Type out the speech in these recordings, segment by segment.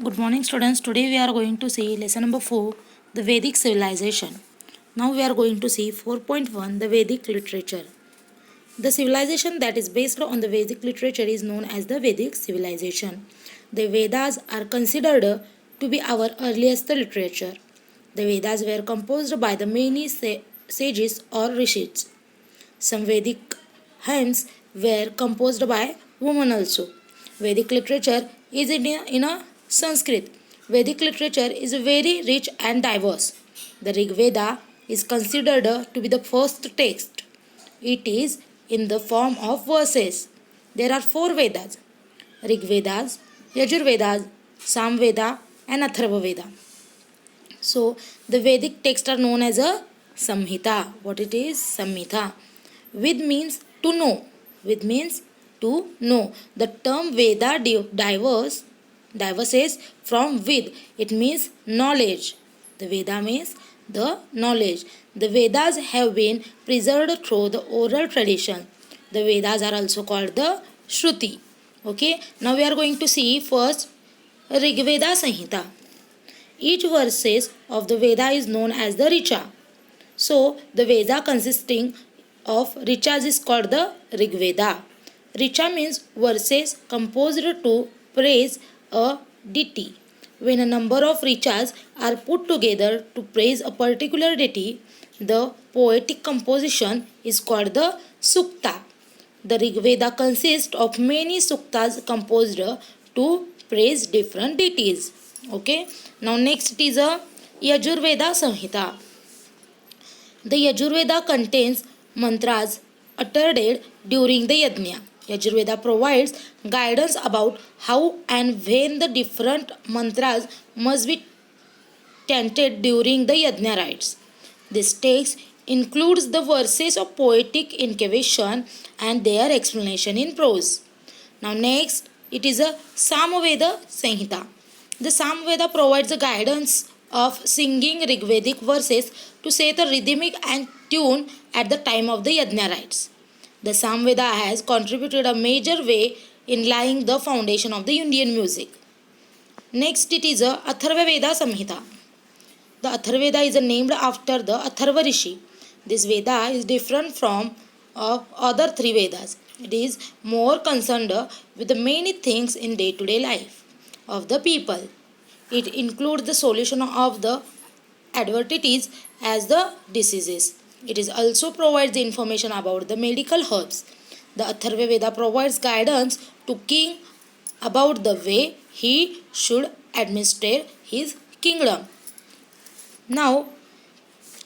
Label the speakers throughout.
Speaker 1: Good morning, students. Today we are going to see lesson number 4, the Vedic civilization. Now we are going to see 4.1, the Vedic literature. The civilization that is based on the Vedic literature is known as the Vedic civilization. The Vedas are considered to be our earliest literature. The Vedas were composed by the many sages or rishis. Some Vedic hymns were composed by women also. Vedic literature is in a Sanskrit. Vedic literature is very rich and diverse. The Rig Veda is considered to be the first text. It is in the form of verses. There are four Vedas: Rig Vedas, Yajur Vedas, Sam Veda, and Atharva Veda. So the Vedic texts are known as a Samhita. What it is? Samhita. Ved means to know. Ved means to know. The term Veda diverses from Vid. It means knowledge. The Veda means the knowledge. The Vedas have been preserved through the oral tradition. The Vedas are also called the Shruti. Okay. Now we are going to see first Rig Veda Samhita. Each verses of the Veda is known as the Richa. So, the Veda consisting of Richas is called the Rig Veda. Richa means verses composed to praise a deity. When a number of Richas are put together to praise a particular deity, the poetic composition is called the Sukta. The Rig Veda consists of many suktas composed to praise different deities. Okay. Now next it is a Yajurveda Samhita. The Yajurveda contains mantras uttered during the yajna. Yajurveda provides guidance about how and when the different mantras must be chanted during the yajna rites. This text includes the verses of poetic incantation and their explanation in prose. Now next it is a Samaveda Samhita. The Samveda provides the guidance of singing Rigvedic verses to set a rhythmic and tune at the time of the yajna rites. The Samveda has contributed a major way in laying the foundation of the Indian music. Next it is a Atharva Veda Samhita. The Atharva Veda is named after the Atharva Rishi. This Veda is different from other three Vedas. It is more concerned with the many things in day-to-day life of the people. It includes the solution of the adversities as the diseases. It is also provides the information about the medical herbs. The Atharva Veda provides guidance to king about the way he should administer his kingdom. Now,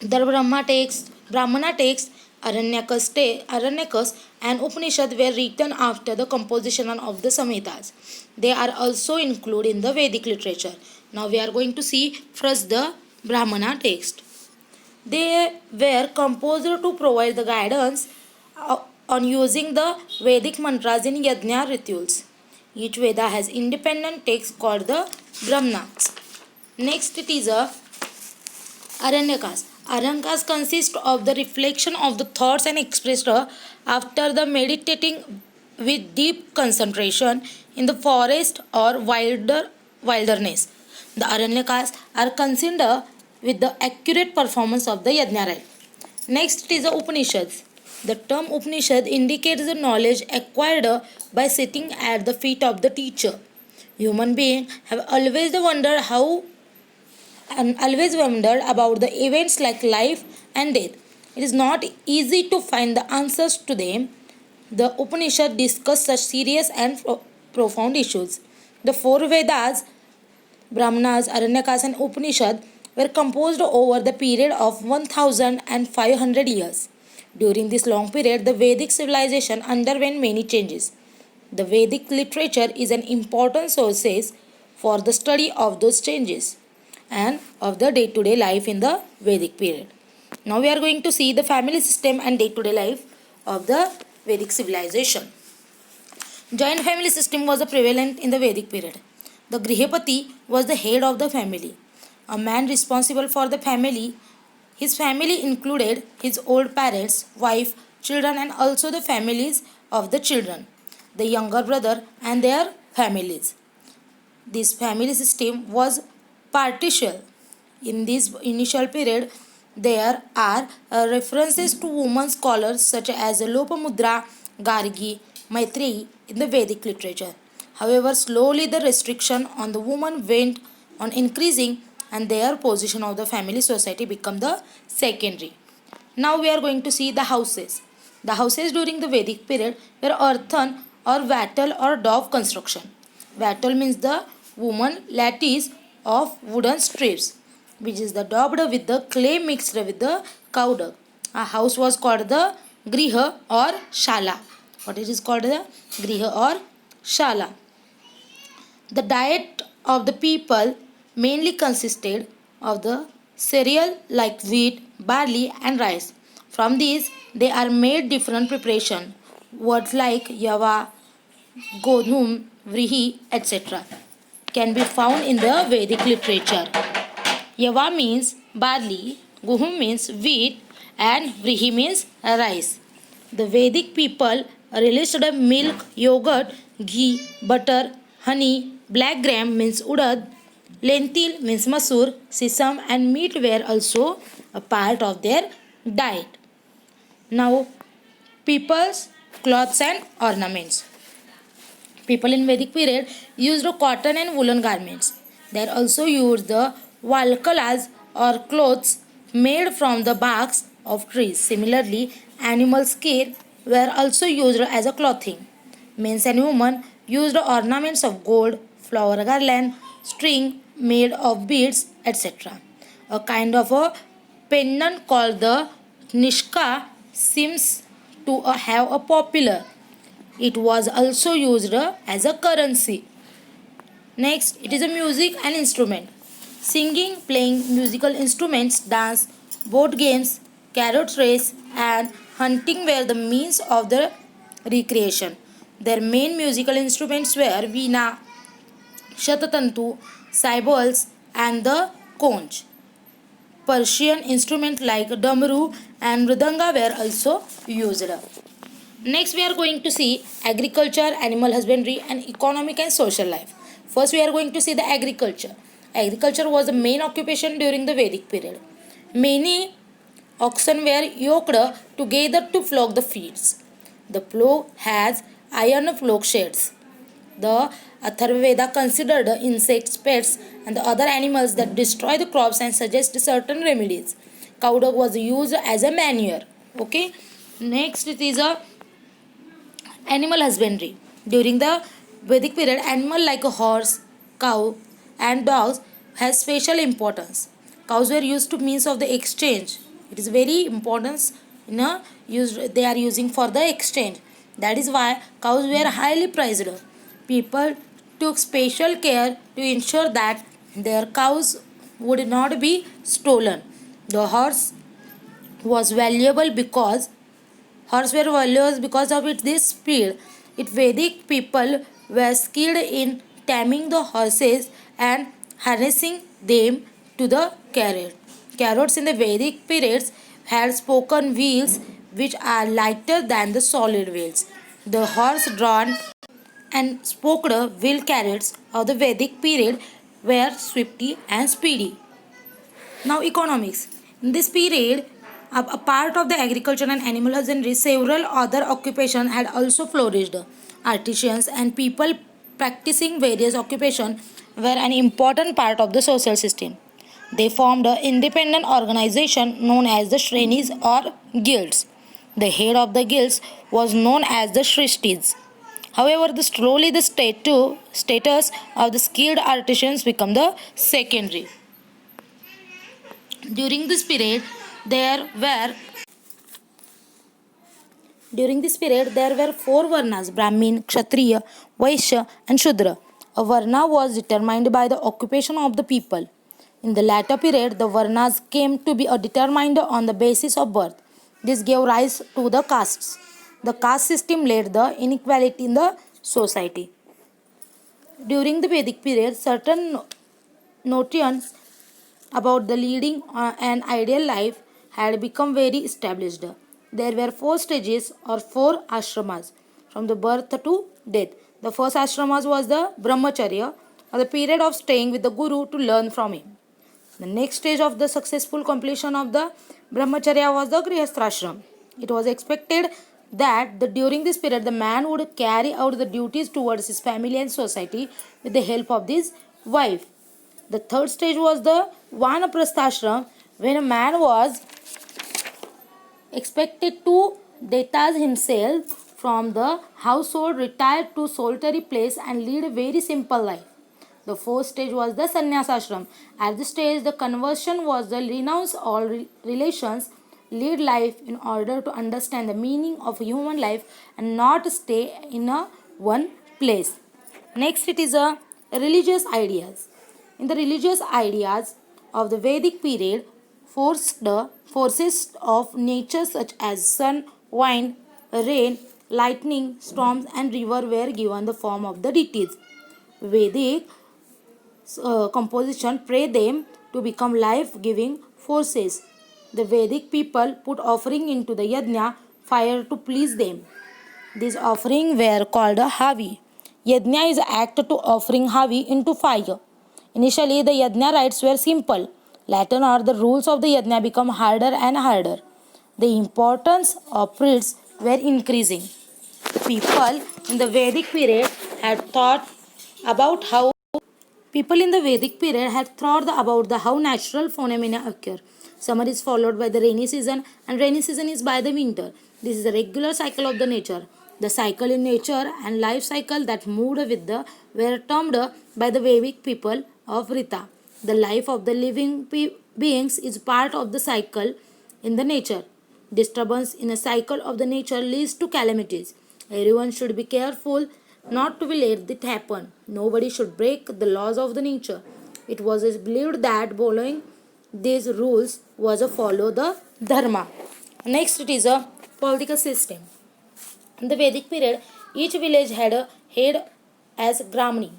Speaker 1: the Brahmana text, Aranyakas and Upanishad were written after the composition of the Samhitas. They are also included in the Vedic literature. Now we are going to see first the Brahmana text. They were composed to provide the guidance on using the Vedic mantras in Yajna rituals. Each Veda has independent text called the Brahmanas. Next it is a Aranyakas. Aranyakas consist of the reflection of the thoughts and expressed after the meditating with deep concentration in the forest or wilderness. The Aranyakas are considered with the accurate performance of the yajna rite. Next is the Upanishads. The term Upanishad indicates the knowledge acquired by sitting at the feet of the teacher. Human beings have always wondered about the events like life and death. It is not easy to find the answers to them. The Upanishad discuss such serious and profound issues. The four Vedas, Brahmanas, Aranyakas, and Upanishad, were composed over the period of 1500 years. During this long period, the Vedic civilization underwent many changes. The Vedic literature is an important source for the study of those changes and of the day-to-day life in the Vedic period. Now we are going to see the family system and day-to-day life of the Vedic civilization. Joint family system was prevalent in the Vedic period. The Grihapati was the head of the family, a man responsible for the family. His family included his old parents, wife, children, and also the families of the children, the younger brother, and their families. This family system was partial. In this initial period, there are references to women scholars such as Lopamudra, Gargi, Maitreyi in the Vedic literature. However, slowly the restriction on the woman went on increasing and their position of the family society become the secondary. Now we are going to see the houses. The houses during the Vedic period were earthen or wattle or dove construction. Wattle means the woman lattice of wooden strips, which is the daubed with the clay mixed with the cow dung. A house was called the griha or shala. What it is called the griha or shala. The diet of the people mainly consisted of the cereal like wheat, barley and rice. From these they are made different preparation. Words like yava, godhum, vrihi, etc. can be found in the Vedic literature. Yava means barley, guhum means wheat, and vrihi means rice. The Vedic people released milk, yogurt, ghee, butter, honey, black gram means udad, lentil means masoor, sesame and meat were also a part of their diet. Now, people's clothes and ornaments. People in Vedic period used cotton and woolen garments. They also used the valkalas or clothes made from the barks of trees. Similarly, animal skin were also used as a clothing. Men and women used ornaments of gold, flower garland, string made of beads, etc. A kind of a pendant called the nishka seems to have a popular. It was also used as a currency. Next, it is a music and instrument. Singing, playing musical instruments, dance, board games, carrot race, and hunting were the means of the recreation. Their main musical instruments were veena, shatatantu, cymbals, and the conch. Persian instruments like damru and mridanga were also used. Next, we are going to see agriculture, animal husbandry, and economic and social life. First, we are going to see the agriculture. Agriculture was the main occupation during the Vedic period. Many oxen were yoked together to plough the fields. The plough has iron plough sheds. The Atharvaveda considered insects, pests, and the other animals that destroy the crops and suggest certain remedies. Cow dung was used as a manure. Okay. Next, it is a animal husbandry. During the Vedic period, animal like a horse, cow, and dogs has special importance. Cows were used to means of the exchange. It is very important in a used they are using for the exchange. That is why cows were highly prized. People took special care to ensure that their cows would not be stolen. The was valuable because horse were valuable because of its this speed. It Vedic people were skilled in taming the horses and harnessing them to the carrot. Carrots in the Vedic periods had spoken wheels which are lighter than the solid wheels. The horse-drawn and spoked wheel carrots of the Vedic period were swifty and speedy. Now, economics. In this period, a part of the agriculture and animal husbandry, several other occupations had also flourished. Artisans and people practicing various occupations were an important part of the social system. They formed an independent organization known as the Shrenis or guilds. The head of the guilds was known as the Shrishtis. However, slowly the status of the skilled artisans become the secondary. During this period, there were four varnas: Brahmin, Kshatriya, Vaishya, and Shudra. A varna was determined by the occupation of the people. In the latter period, the varnas came to be determined on the basis of birth. This gave rise to the castes. The caste system led the inequality in the society. During the Vedic period, certain notions about the leading an ideal life had become very established. There were four stages or four ashramas from the birth to death. The first ashramas was the brahmacharya or the period of staying with the Guru to learn from him. The next stage of the successful completion of the Brahmacharya was the Grihasthrashram. It was expected that during this period the man would carry out the duties towards his family and society with the help of his wife. The third stage was the Vanaprasthashram, when a man was expected to detach himself from the household, retire to solitary place and lead a very simple life. The fourth stage was the sannyasashram. At this stage, the conversion was to renounce all relations, lead life in order to understand the meaning of human life and not stay in a one place. Next, it is a religious ideas. In the religious ideas of the Vedic period, forces of nature such as sun, wind, rain, lightning, storms, and river were given the form of the deities. Vedic composition pray them to become life-giving forces. The Vedic people put offering into the yajna fire to please them. These offerings were called a havi. Yajna is act to offering havi into fire. Initially, the yajna rites were simple. Later on, the rules of the yajna become harder and harder. The importance of priests were increasing. People in the Vedic period had thought about how People in the Vedic period had thought about how natural phenomena occur. Summer is followed by the rainy season, and rainy season is by the winter. This is a regular cycle of the nature. The cycle in nature and life cycle that moved with the were termed by the Vedic people of Rita. The life of the living beings is part of the cycle in the nature. Disturbance in a cycle of the nature leads to calamities. Everyone should be careful not to be let it happen. Nobody should break the laws of the nature. It was believed that following these rules was a follow the dharma. Next, it is a political system. In the Vedic period, each village had a head as Gramani.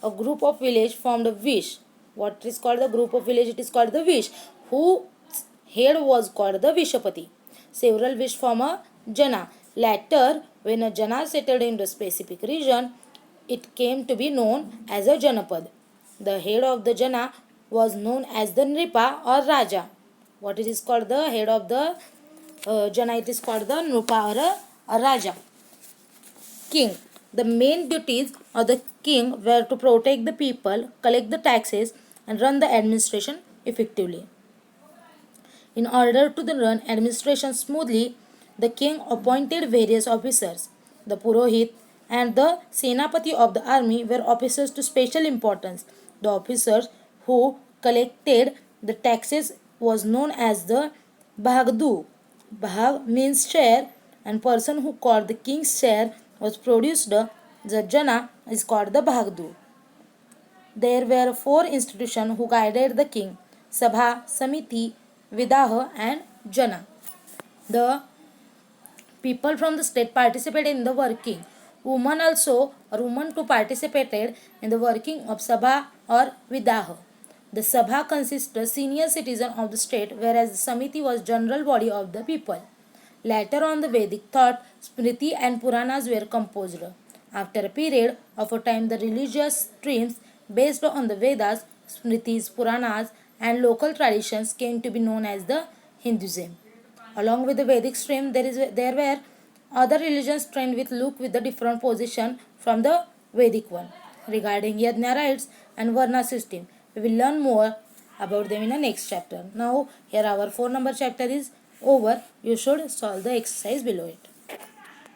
Speaker 1: A group of village formed a Vish. What is called the group of village? It is called the Vish. Whose head was called the Vishapati. Several Vish form a Jana. Later, when a Jana settled into a specific region, it came to be known as a Janapad. The head of the Jana was known as the Nripa or Raja. What it is called the head of the Jana? It is called the Nripa or a Raja. King. The main duties of the king were to protect the people, collect the taxes, and run the administration effectively. In order to run administration smoothly, the king appointed various officers. The Purohit and the Senapati of the army were officers to special importance. The officers who collected the taxes was known as the Bhagdu. Bhag means share, and person who called the king's share was produced. The Jana is called the Bhagdu. There were four institutions who guided the king: Sabha, Samiti, Vidaha, and Jana. The people from the state participated in the working. Women too participated in the working of Sabha or Vidaha. The Sabha consisted senior citizen of the state, whereas the Samiti was general body of the people. Later on, the Vedic thought, Smriti and Puranas were composed. After a period of a time, the religious streams based on the Vedas, Smritis, Puranas, and local traditions came to be known as the Hinduism. Along with the Vedic stream, there were other religions trained with the different position from the Vedic one. Regarding Yajna rites and Varna system, we will learn more about them in the next chapter. Now, here our 4 number chapter is over. You should solve the exercise below it.